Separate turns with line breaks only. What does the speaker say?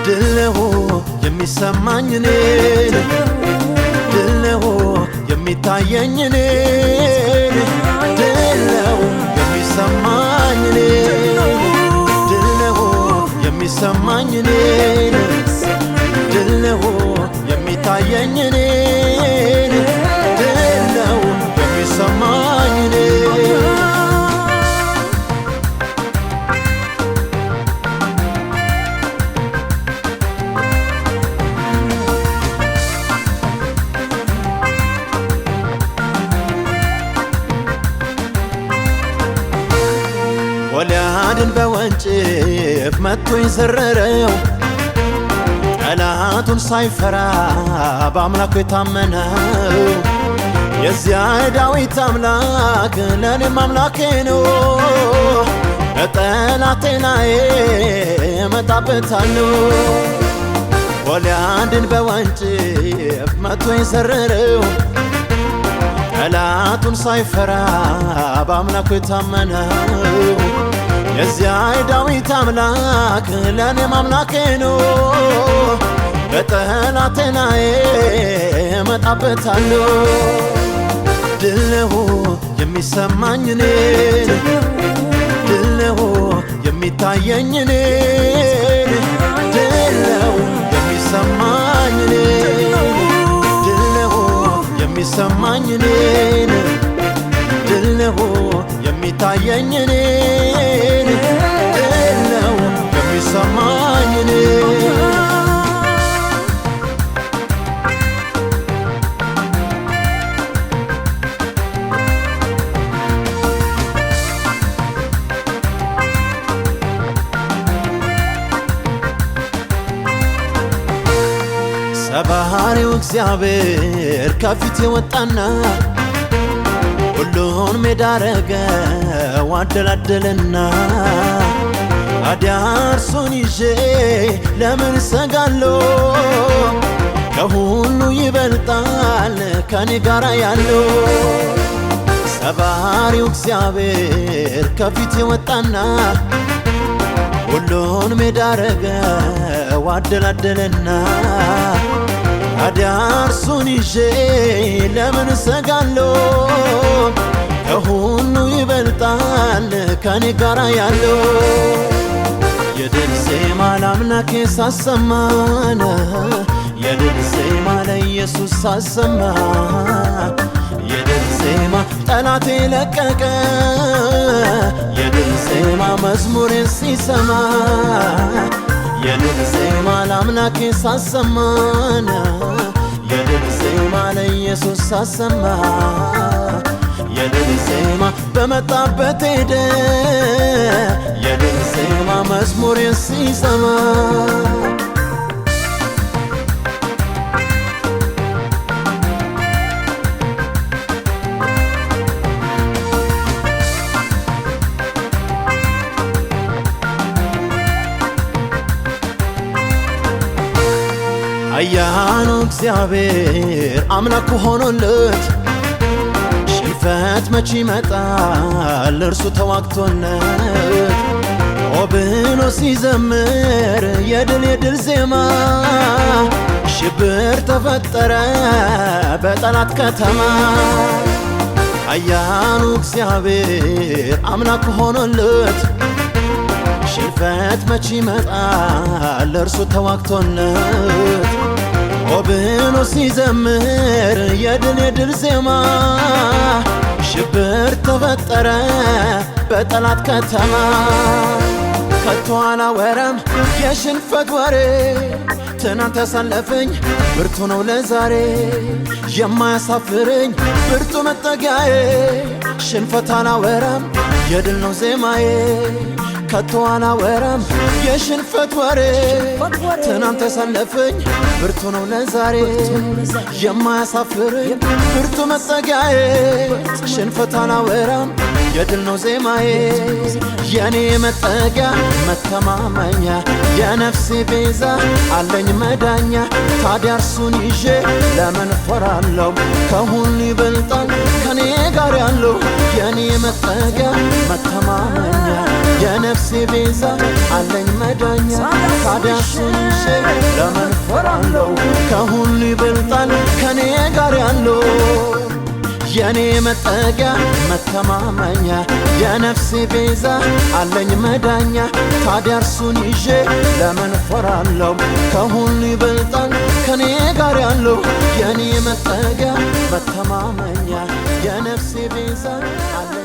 ድልነው የሚሰማኝ እኔ ድልነው የሚታየኝ እኔ ድልነው የሚሰማኝ እኔ ድልነው የሚሰማኝ እኔ ድልነው የሚታየኝ እኔ ድልነው የሚሰማኝ እኔ ጎልያድን በወንጭፍ መቶኝ ዘረረው ጠላቱን ሳይፈራ በአምላኩ የታመነው የዚያ ዳዊት አምላክ ለኔም አምላኬ ነው። ለጠላቴ ላይ እመጣበታለሁ። ጎልያድን በወንጭፍ መቶኝ ዘረረው ጠላቱን ሳይፈራ በአምላኩ የታመነው የዚያ ዳዊት አምላክ ለኔም አምላኬ ነው። በጠላቴ ላይ እመጣበታለሁ። ድልነው የሚሰማኝ እኔ ድልነው የሚታየኝ እኔ ድልነው የሚሰማኝ እኔ ድልነው የሚሰማኝ እኔ ድልነው የሚታየኝ እኔ ድልነው የሚሰማኝ እኔ ሰባሪው እግዚአብሔር ከፊት የወጣና ሁሉን ሜዳ አረገው አደላደለና ታዲያ እርሱን ይዤ ለምን እሰጋለሁ? ከሁሉ ይበልጣል ከኔ ጋራ ያለው። ሰባሪው እግዚአብሔር ከፊት የወጣና ሁሉን ሜዳ አረገው አደላደለና ታዲያ እርሱን ይዤ ለምን እሰጋለሁ? ከሁሉ ይበልጣል ከኔ ጋራ ያለው። የድል ዜማ ለአምላኬ ሳሰማን የድል ዜማ ለኢየሱስ ሳሰማ የድል ዜማ ጠላቴ ለቀቀ የድል ዜማ መዝሙሬን ሲሰማ የድል ዜማ ለአምላኬ ሳሰማን የድል ዜማ ለኢየሱስ ሳሰማ የድል ዜማ በመጣበት ሄደ የድል ዜማ መዝሙሬን ሲሰማ ኃያሉ እግዚአብሔር አምላኩ ሆኖለት ሽንፈት መች ይመጣል እርሱ ተዋግቶለት ኦ ብሎ ሲዘምር የድል ዜማ ሽብር ተፈጠረ በጠላት ከተማ። ኃያሉ እግዚአብሔር አምላኩ ሆኖለት ሽንፈት መች ይመጣል እርሱ ተዋግቶለት ኦ ብሎ ሲዘምር የድል ዜማ ሽብር ተፈጠረ በጠላት ከተማ። ከቶ አላወራም የሽንፈት ወሬ ትናንት ያሳለፈኝ ብርቱ ነው ለዛሬ የማያሳፍረኝ ብርቱ መጠጊያዬ። ሽንፈት አላወራም የድል ነው ዜማዬ ከቶ አላወራም የሽንፈት ወሬ ትናንት ተሰለፈኝ ብርቱ ነው ለዛሬ የማያሳፍረኝ ብርቱ መጠጊያዬ ሽንፈት አላወራም የድል ነው ዜማዬ የኔ መጠጊያ መተማመኛ የነፍሴ ቤዛ አለኝ መዳኛ ታዲያ እርሱን ይዤ ለምን ፈራለሁ ከሁሉ ይበልጣል ከኔ ጋር ያለው የኔ መጠጊያ መተማመኛ የነፍሴ ቤዛ አለኝ መዳኛ ታዲያ እርሱን ይዤ ለምን ፈራለሁ ከሁሉ ይበልጣል ከኔ ጋር ያለው የኔ መጠጊያ መተማመኛ የነፍሴ ቤዛ አለኝ መዳኛ ታዲያ እርሱን ይዤ ለምን ፈራለሁ ከሁሉ ይበልጣል ከኔ ጋር ያለው የኔ መጠጊያ መተማመኛ የነፍሴ ቤዛ አለኝ